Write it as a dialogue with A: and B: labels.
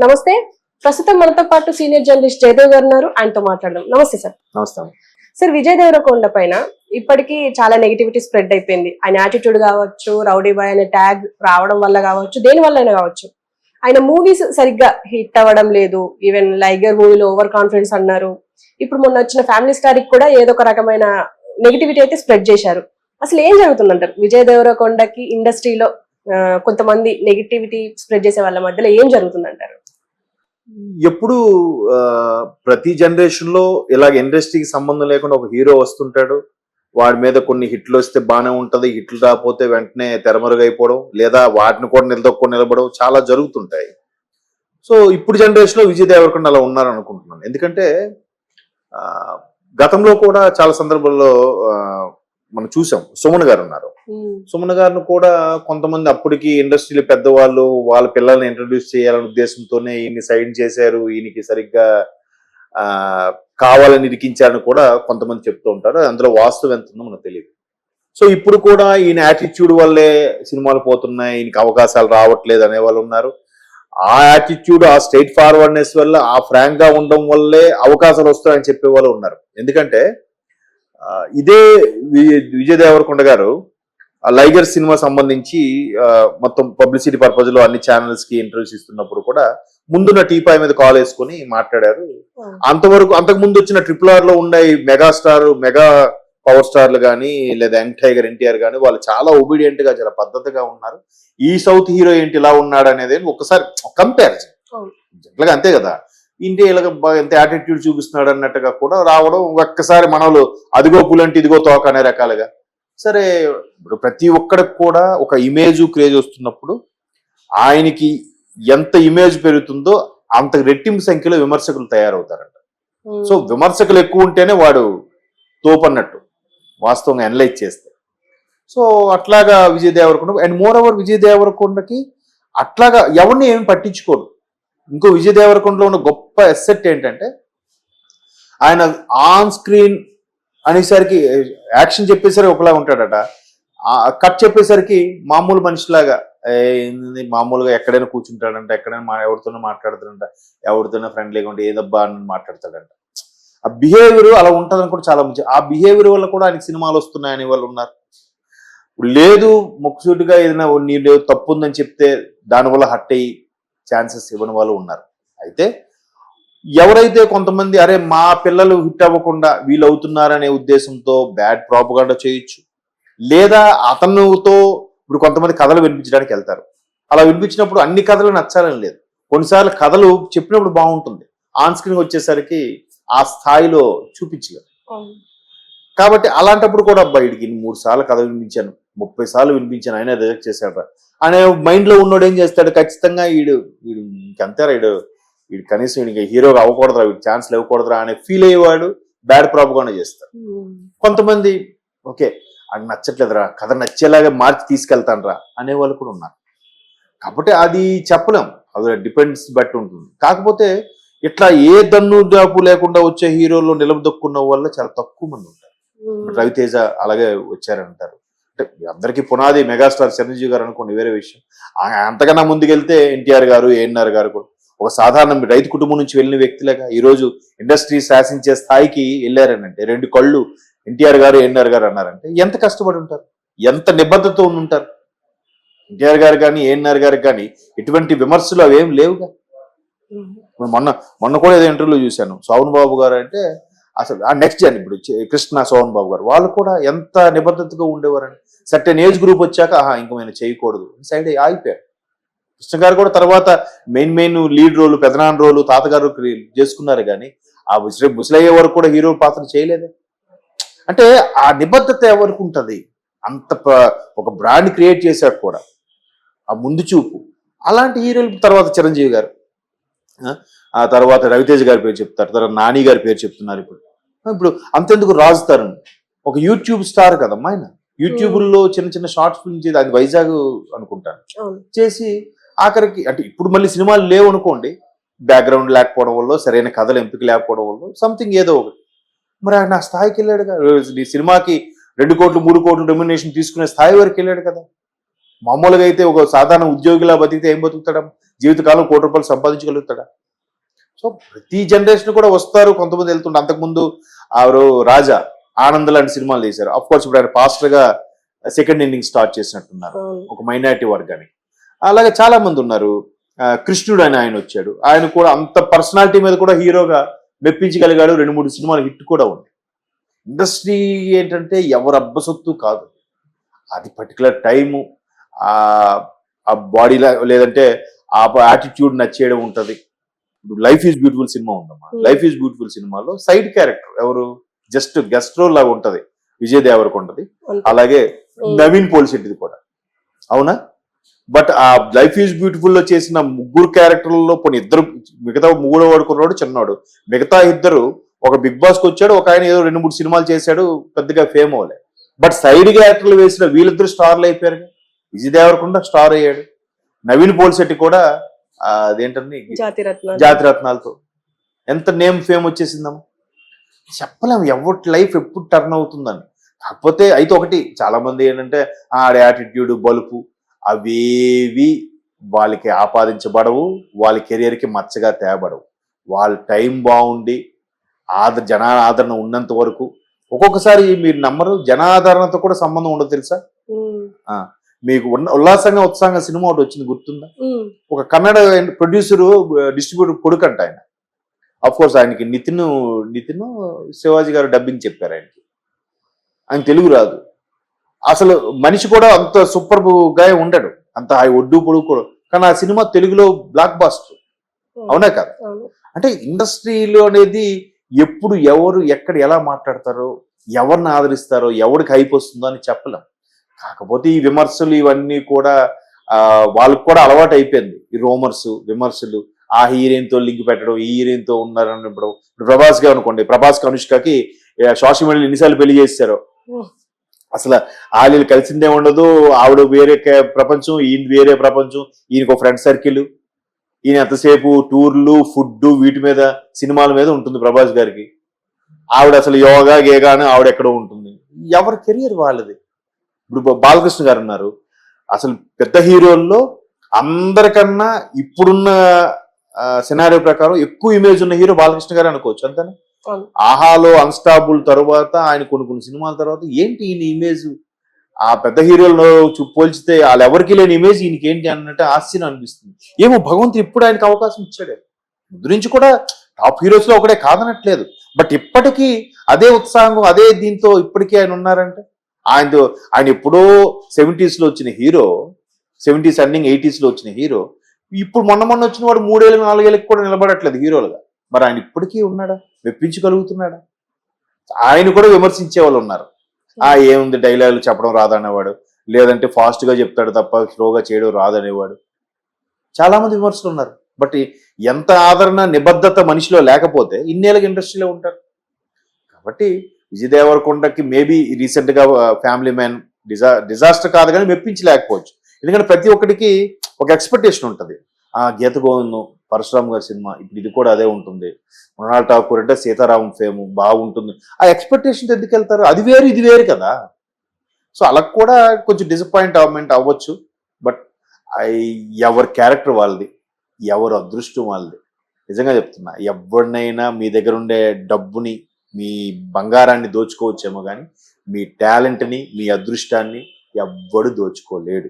A: నమస్తే. ప్రస్తుతం మనతో పాటు సీనియర్ జర్నలిస్ట్ జయదేవ్ గారు ఉన్నారు. ఆయనతో మాట్లాడదాం. నమస్తే సార్.
B: నమస్తే.
A: సార్, విజయ్ దేవరకొండ పైన ఇప్పటికీ చాలా నెగిటివిటీ స్ప్రెడ్ అయిపోయింది. ఆయన యాటిట్యూడ్ కావచ్చు, రౌడీ బాయ్ అనే ట్యాగ్ రావడం వల్ల కావచ్చు, దేని వల్ల అయినా కావచ్చు. ఆయన మూవీస్ సరిగ్గా హిట్ అవ్వడం లేదు. ఈవెన్ లైగర్ మూవీలో ఓవర్ కాన్ఫిడెన్స్ అన్నారు. ఇప్పుడు మొన్న వచ్చిన ఫ్యామిలీ స్టార్ కి కూడా ఏదో ఒక రకమైన నెగిటివిటీ అయితే స్ప్రెడ్ చేశారు. అసలు ఏం జరుగుతుందంటారు విజయ్ దేవరకొండకి ఇండస్ట్రీలో కొంతమంది నెగిటివిటీ స్ప్రెడ్ చేసే వాళ్ళ మధ్యలో ఏం జరుగుతుందంటారు?
B: ఎప్పుడు ప్రతి జనరేషన్ లో ఇలాగ ఇండస్ట్రీకి సంబంధం లేకుండా ఒక హీరో వస్తుంటాడు. వాడి మీద కొన్ని హిట్లు వస్తే బాగానే ఉంటది, హిట్లు రాకపోతే వెంటనే తెరమరుగైపోవడం, లేదా వాటిని కూడా నిలదొక్కుని నిలబడడం చాలా జరుగుతుంటాయి. సో ఇప్పుడు జనరేషన్ లో విజయ్ దేవరకొండ అలా ఉన్నారు అనుకుంటున్నాను. ఎందుకంటే గతంలో కూడా చాలా సందర్భాల్లో మనం చూసాం. సుమన్ గారు ఉన్నారు. సుమన్ గారిని కూడా కొంతమంది అప్పటికి ఇండస్ట్రీలో పెద్దవాళ్ళు వాళ్ళ పిల్లల్ని ఇంట్రడ్యూస్ చేయాలనే ఉద్దేశంతోనే ఈయన్ని సైడ్ చేశారు, ఈయనకి సరిగ్గా కావాలని ఇరికించారని కూడా కొంతమంది చెప్తూ ఉంటారు. అందులో వాస్తవం ఎంత ఉందో మనకు తెలియదు. సో ఇప్పుడు కూడా ఈయన యాటిట్యూడ్ వల్లే సినిమాలు పోతున్నాయి, ఈయనకి అవకాశాలు రావట్లేదు అనే వాళ్ళు ఉన్నారు. ఆ యాటిట్యూడ్, ఆ స్ట్రైట్ ఫార్వర్డ్నెస్ వల్ల, ఆ ఫ్రాంక్ గా ఉండడం వల్లే అవకాశాలు వస్తాయని చెప్పే వాళ్ళు ఉన్నారు. ఎందుకంటే ఇదే విజయ్ దేవరకొండ గారు లైగర్ సినిమా సంబంధించి మొత్తం పబ్లిసిటీ పర్పస్ లో అన్ని ఛానల్స్ కి ఇంటర్వ్యూస్ ఇస్తున్నప్పుడు కూడా ముందున్న టీపాయ్ మీద కాల్ వేసుకుని మాట్లాడారు. అంతకు ముందు వచ్చిన RRR లో ఉండే మెగాస్టార్, మెగా పవర్ స్టార్లు కానీ లేదా యంగ్ టైగర్ ఎన్టీఆర్ కానీ వాళ్ళు చాలా ఒబీడియంట్ గా, చాలా పద్ధతిగా ఉన్నారు. ఈ సౌత్ హీరో ఏంటి ఇలా ఉన్నాడు అనేది ఒకసారి కంపారిజన్ జనరల్గా అంతే కదా. ఇంటి ఇలాగ ఎంత యాటిట్యూడ్ చూపిస్తున్నాడు అన్నట్టుగా కూడా రావడం, ఒక్కసారి మనలో అదిగో పులంటే ఇదిగో తోక అనే రకాలుగా. సరే, ఇప్పుడు ప్రతి ఒక్కడికి కూడా ఒక ఇమేజ్ క్రేజ్ వస్తున్నప్పుడు ఆయనకి ఎంత ఇమేజ్ పెరుగుతుందో అంత రెట్టింపు సంఖ్యలో విమర్శకులు తయారవుతారంట. సో విమర్శకులు ఎక్కువ ఉంటేనే వాడు తోపన్నట్టు వాస్తవంగా అనలైజ్ చేస్తే. సో అట్లాగా Vijay Deverakonda, and moreover Vijay దేవరకొండకి అట్లాగా ఎవరిని ఏమి పట్టించుకోడు. ఇంకో విజయ్ దేవరకొండలో ఉన్న గొప్ప ఎసెట్ ఏంటంటే ఆయన ఆన్ స్క్రీన్ అనేసరికి యాక్షన్ చెప్పేసరికి ఒకలా ఉంటాడట, కట్ చెప్పేసరికి మామూలు మనిషిలాగా మామూలుగా ఎక్కడైనా కూర్చుంటాడంట, ఎక్కడైనా ఎవరితోనో మాట్లాడుతాడంట, ఎవరితోనో ఫ్రెండ్లీగా ఉంటే ఏదబ్బా అని మాట్లాడతాడంట. ఆ బిహేవియర్ అలా ఉంటుందని కూడా చాలా మంచి. ఆ బిహేవియర్ వల్ల కూడా ఆయనకి సినిమాలు వస్తున్నాయని వాళ్ళు ఉన్నారు. లేదు ముక్కుసూటిగా ఏదైనా నీళ్ళు తప్పు ఉందని చెప్తే దానివల్ల హట్ అయ్యి ఛాన్సెస్ ఇవ్వని వాళ్ళు ఉన్నారు. అయితే ఎవరైతే కొంతమంది అరే మా పిల్లలు హిట్ అవ్వకుండా వీళ్ళు అవుతున్నారనే ఉద్దేశంతో బ్యాడ్ ప్రాపగాండా చేయొచ్చు, లేదా అతనుతో ఇప్పుడు కొంతమంది కథలు వినిపించడానికి వెళ్తారు. అలా వినిపించినప్పుడు అన్ని కథలు నచ్చాలని లేదు. కొన్నిసార్లు కథలు చెప్పినప్పుడు బాగుంటుంది, ఆన్ స్క్రీన్ వచ్చేసరికి ఆ స్థాయిలో చూపించలేదు. కాబట్టి అలాంటప్పుడు కూడా బయటికి 3 సార్లు కథ వినిపించాను, 30 సార్లు వినిపించాను, ఆయన రిజెక్ట్ చేశాడు అనే మైండ్ లో ఉన్నోడు ఏం చేస్తాడు, ఖచ్చితంగా వీడు ఇంకంతేరా, వీడు కనీసం వీడికి హీరోగా అవ్వకూడదురా, వీడు ఛాన్స్లు ఇవ్వకూడదురా అనే ఫీల్ అయ్యేవాడు బ్యాడ్ ప్రాపగాండా చేస్తాడు. కొంతమంది ఓకే అది నచ్చట్లేదురా, కథ నచ్చేలాగా మార్చి తీసుకెళ్తాను రా అనేవాళ్ళు కూడా ఉన్నారు. కాబట్టి అది చెప్పలేం, అది డిపెండ్స్ బట్టి ఉంటుంది. కాకపోతే ఇట్లా ఏ దన్ను జాపు లేకుండా వచ్చే హీరోలు నిలబదొక్కున్న వల్ల చాలా తక్కువ మంది ఉంటారు. రవితేజ అలాగే వచ్చారంటారు. అంటే అందరికీ పునాది మెగాస్టార్ చిరంజీవి గారు అనుకోండి, వేరే విషయం. అంతకన్నా ముందుకెళ్తే ఎన్టీఆర్ గారు, ఏఎన్ఆర్ గారు కూడా ఒక సాధారణ రైతు కుటుంబం నుంచి వెళ్ళిన వ్యక్తులుగా ఈరోజు ఇండస్ట్రీ శాసించే స్థాయికి వెళ్ళారనంటే, 2 కళ్ళు ఎన్టీఆర్ గారు, ఏఎన్ఆర్ గారు అన్నారంటే ఎంత కష్టపడి ఉంటారు, ఎంత నిబద్ధతతో ఉంటారు. ఎన్టీఆర్ గారు కానీ ఏఎన్ఆర్ గారికి కానీ ఎటువంటి విమర్శలు అవేం లేవుగా. మొన్న కూడా ఏదో ఇంటర్వ్యూలో చూశాను, సోహన్ బాబు గారు అంటే అసలు ఆ నెక్స్ట్ జన్ ఇప్పుడు కృష్ణ, సోహన్ బాబు గారు వాళ్ళు కూడా ఎంత నిబద్ధతగా ఉండేవారండి. సర్టెన్ ఏజ్ గ్రూప్ వచ్చాక ఇంక మేము చేయకూడదు సైడ్ ఆగిపోయారు. కృష్ణ గారు కూడా తర్వాత మెయిన్ లీడ్ రోలు, పెదనాన్న రోలు, తాతగారు చేసుకున్నారు కానీ ఆ ముసలయ్యే వరకు కూడా హీరో పాత్ర చేయలేదే. అంటే ఆ నిబద్ధత ఎవరికి ఉంటుంది, అంత ఒక బ్రాండ్ క్రియేట్ చేశాక కూడా ఆ ముందు చూపు. అలాంటి హీరోలు తర్వాత చిరంజీవి గారు, ఆ తర్వాత రవితేజ గారి పేరు చెప్తారు, తర్వాత నాని గారి పేరు చెప్తున్నారు. ఇప్పుడు అంతెందుకు రాజ్ తరుణ్ ఒక యూట్యూబ్ స్టార్ కదమ్మా. ఆయన యూట్యూబ్లో చిన్న షార్ట్ ఫిల్మ్ చేసి, అది వైజాగ్ అనుకుంటాను చేసి ఆఖరికి, అంటే ఇప్పుడు మళ్ళీ సినిమాలు లేవు అనుకోండి, బ్యాక్గ్రౌండ్ లేకపోవడం వల్ల, సరైన కథలు ఎంపిక లేకపోవడం వల్ల, సంథింగ్ ఏదో ఒకటి. మరి ఆయన ఆ స్థాయికి వెళ్ళాడు కదా, ఈ సినిమాకి 2 కోట్లు 3 కోట్లు రెమ్యునరేషన్ తీసుకునే స్థాయి వరకు వెళ్ళాడు కదా. మామూలుగా అయితే ఒక సాధారణ ఉద్యోగిలా బతికితే ఏం బతుకుతాడమ్మా? జీవితకాలం ₹1,00,00,000 సంపాదించగలుగుతాడా? సో ప్రతి జనరేషన్ కూడా వస్తారు, కొంతమంది వెళ్తుంటారు. అంతకుముందు ఆవిడ రాజా, ఆనంద్ లాంటి సినిమాలు చేశారు. అఫ్ కోర్స్ ఇప్పుడు ఆయన పాస్టర్ గా సెకండ్ ఇన్నింగ్ స్టార్ట్ చేసినట్టున్నారు ఒక మైనారిటీ వర్గానికి. అలాగే చాలా మంది ఉన్నారు. కృష్ణుడు అని ఆయన వచ్చాడు, ఆయన కూడా అంత పర్సనాలిటీ మీద కూడా హీరోగా మెప్పించగలిగాడు. 2-3 సినిమాలు హిట్ కూడా ఉంది. ఇండస్ట్రీ ఏంటంటే ఎవరు అబ్బసొత్తు కాదు, అది పర్టికులర్ టైము, ఆ బాడీ లేదంటే ఆ యాటిట్యూడ్ నచ్చేయడం ఉంటది. లైఫ్ ఈజ్ బ్యూటిఫుల్ సినిమా ఉందమ్మా. లైఫ్ ఈజ్ బ్యూటిఫుల్ సినిమాలో సైడ్ క్యారెక్టర్ ఎవరు, జస్ట్ గెస్ట్ రోల్ లాగా ఉంటది విజయ్ దేవరకొండది, అలాగే నవీన్ పోలిశెట్టిది కూడా, అవునా? బట్ ఆ లైఫ్ ఈజ్ బ్యూటిఫుల్ లో చేసిన 3 క్యారెక్టర్లలో కొన్ని ఇద్దరు, మిగతా 3వ వాడుకున్నాడు చిన్నవాడు, మిగతా ఇద్దరు ఒక బిగ్ బాస్ కి వచ్చాడు, ఒక ఆయన ఏదో 2-3 సినిమాలు చేశాడు, పెద్దగా ఫేమ్ అవ్వలే. బట్ సైడ్ క్యారెక్టర్లు వేసిన వీళ్ళిద్దరు స్టార్లు అయిపోయారు. విజయ్ దేవరకొండ స్టార్ అయ్యాడు, నవీన్ పోలిశెట్టి కూడా అదేంటని జాతి రత్నాలతో ఎంత నేమ్ ఫేమ్ వచ్చేసిందమ్మా. చెప్పలేము ఎవరి లైఫ్ ఎప్పుడు టర్న్ అవుతుందని. కాకపోతే అయితే ఒకటి, చాలా మంది ఏంటంటే ఆడే యాటిట్యూడ్, బలుపు అవేవి వాళ్ళకి ఆపాదించబడవు, వాళ్ళ కెరియర్కి మచ్చగా తేబడవు. వాళ్ళ టైం బాగుండి జనాదరణ ఉన్నంత వరకు, ఒక్కొక్కసారి మీరు నమ్మరు, జనాదరణతో కూడా సంబంధం ఉండదు తెలుసా. మీకు ఉల్లాసంగా ఉత్సాహంగా సినిమా ఒకటి వచ్చింది గుర్తుందా? ఒక కన్నడ ప్రొడ్యూసరు డిస్ట్రిబ్యూటర్ కొడుకు అంట ఆయన. అఫ్ కోర్స్ ఆయనకి నితిన్ శివాజీ గారు డబ్బింగ్ చెప్పారు ఆయనకి. ఆయన తెలుగు రాదు అసలు, మనిషి కూడా అంత సూపర్ గా ఉండడు, అంత ఒడ్డు పొడుగు కూడా. కానీ ఆ సినిమా తెలుగులో బ్లాక్ బాస్టర్, అవునా కదా? అంటే ఇండస్ట్రీలో అనేది ఎప్పుడు ఎవరు ఎక్కడ ఎలా మాట్లాడతారో, ఎవరిని ఆదరిస్తారో, ఎవరికి హైప్ వస్తుందో అని చెప్పలేం. కాకపోతే ఈ విమర్శలు ఇవన్నీ కూడా వాళ్ళకి కూడా అలవాటు అయిపోయింది. ఈ రోమర్స్, విమర్శలు, ఆ హీరోయిన్ తో లింక్ పెట్టడం, ఈ హీరోయిన్ తో ఉన్నారని ఇప్పుడు ప్రభాస్ గా అనుకోండి, ప్రభాస్ అనుష్కకి సోషల్ మీడియాలో ఎన్నిసార్లు పెళ్లి చేశారో, అసలు వాళ్ళు కలిసిందే ఉండదు. ఆవిడ వేరే ప్రపంచం, ఈయన వేరే ప్రపంచం, ఈయనకు ఫ్రెండ్ సర్కిల్, ఈయన ఎంతసేపు టూర్లు, ఫుడ్, వీటి మీద, సినిమాల మీద ఉంటుంది ప్రభాస్ గారికి. ఆవిడ అసలు యోగా గేగా అని ఆవిడ ఎక్కడో ఉంటుంది. ఎవరి కెరియర్ వాళ్ళది. ఇప్పుడు బాలకృష్ణ గారు ఉన్నారు, అసలు పెద్ద హీరోల్లో అందరికన్నా ఇప్పుడున్న సినారియో ప్రకారం ఎక్కువ ఇమేజ్ ఉన్న హీరో బాలకృష్ణ గారు అనుకోవచ్చు, అంతేనా? ఆహాలో అన్స్టాపుల్ తర్వాత ఆయన కొన్ని సినిమాల తర్వాత ఏంటి ఈయన ఇమేజ్ ఆ పెద్ద హీరోలను పోల్చితే వాళ్ళు ఎవరికి లేని ఇమేజ్ ఈయనకి ఏంటి అన్నట్టు ఆశ్చర్యం అనిపిస్తుంది. ఏమో భగవంతుడు ఇప్పుడు ఆయనకు అవకాశం ఇచ్చాడు. ముందు నుంచి కూడా టాప్ హీరోస్ లో ఒకటే కాదనట్లేదు, బట్ ఇప్పటికీ అదే ఉత్సాహం, అదే దీంతో ఇప్పటికీ ఆయన ఉన్నారంటే ఆయన ఎప్పుడో 70s లో వచ్చిన హీరో, 70s ఎండింగ్ 80s లో వచ్చిన హీరో ఇప్పుడు మొన్న వచ్చిన వాడు 3-4 ఏళ్ళకి కూడా నిలబడట్లేదు హీరోలుగా. మరి ఆయన ఇప్పటికీ ఉన్నాడా? మెప్పించగలుగుతున్నాడా? ఆయన కూడా విమర్శించే వాళ్ళు ఉన్నారు. ఏముంది డైలాగులు చెప్పడం రాదనేవాడు, లేదంటే ఫాస్ట్ గా చెప్తాడు తప్ప స్లోగా చేయడం రాదనేవాడు, చాలా మంది విమర్శలు ఉన్నారు. బట్ ఎంత ఆదరణ, నిబద్ధత మనిషిలో లేకపోతే ఇన్నేళ్ళకి ఇండస్ట్రీలో ఉంటారు. కాబట్టి విజయ్ దేవరకొండకి మేబీ రీసెంట్ గా ఫ్యామిలీ మ్యాన్ డిజాస్టర్ కాదు కానీ మెప్పించలేకపోవచ్చు. ఎందుకంటే ప్రతి ఒక్కడికి ఒక ఎక్స్పెక్టేషన్ ఉంటుంది. గీత గోవిందం, పరశురామ్ గారి సినిమా, ఇప్పుడు ఇది కూడా అదే ఉంటుంది. మృణాల్ ఠాకూర్ అంటే సీతారాం ఫేమ్ బాగుంటుంది. ఆ ఎక్స్పెక్టేషన్ ఎందుకు వెళ్తారు? అది వేరు ఇది వేరు కదా. సో అలా కూడా కొంచెం డిసప్పాయింట్మెంట్ అవ్వచ్చు. బట్ ఎవరి క్యారెక్టర్ వాళ్ళది, ఎవరు అదృష్టం వాళ్ళది. నిజంగా చెప్తున్నా, ఎవరినైనా మీ దగ్గర ఉండే డబ్బుని, మీ బంగారాన్ని దోచుకోవచ్చేమో కానీ మీ టాలెంట్ని, మీ అదృష్టాన్ని ఎవ్వడు దోచుకోలేడు.